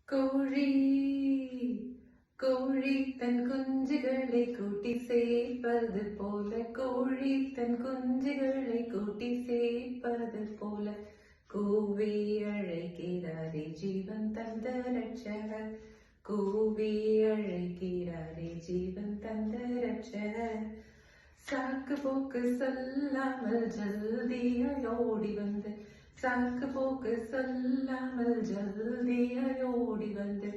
கோழி கோழி தன் குஞ்சுகளை கூட்டி சேர்ப்பது போல, கோழி தன் குஞ்சுகளை கூட்டி சேர்ப்பது போல, கூவி அழைக்கிறாரே ஜீவன் தந்த ரட்சகர், கூவி அழைக்கிறாரே ஜீவன் தந்த ரட்சகர். சாக்கு போக்கு சொல்லாமல் ஜல்தியாய் ஓடி வந்து, சாக்கு போக்கு சொல்லாமல் ஜல்தியாய் ஓடி வந்து,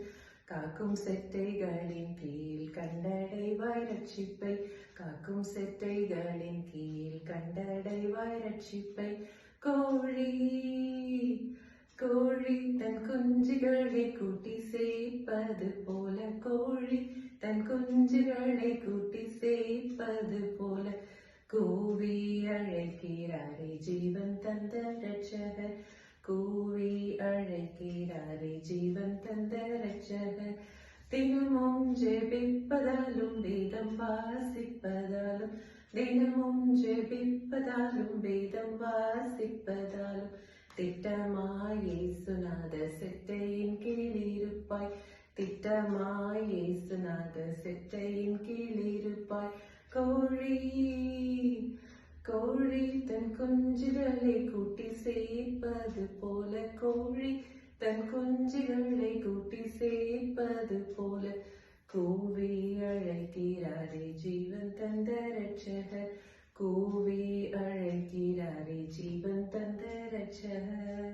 காக்கும் செட்டைகளின் கீழ் கண்டடைவாய் ரட்சிப்பை, காக்கும் செட்டைகளின் கீழ் கண்டடைவாய் ரட்சிப்பை. கோழி கோழி தன் குஞ்சுகளை கூட்டி சேர்ப்பது போல, கோழி தன் குஞ்சுகளை கூட்டி சேர்ப்பது போல, கூவி அழைக்கிறாரே ஜீவன் தந்த ரட்சகர், கூவி அழைக்கிறாரே ஜீவன் தந்த ரட்சகர். தினமும் ஜெபிப்பதாலும் வேதம் வாசிப்பதாலும், தினமும் ஜெபிப்பதாலும் வேதம் வாசிப்பதாலும், திட்டமாய் இயேசுநாத செட்டையின் கீழ் இருப்பாய், திட்டமாய் இயேசுநாத செட்டையின் கீழ் இருப்பாய். கோழி கோழி தன் குஞ்சுகளை கூட்டி சேர்ப்பது போல, கோழி தன் குஞ்சுகளை கூட்டி சேர்ப்பது போல, கூவி அழைக்கிறாரே ஜீவன் தந்த ரட்சகர், கூவி அழைக்கிறாரே ஜீவன் தந்த ரட்சகர்.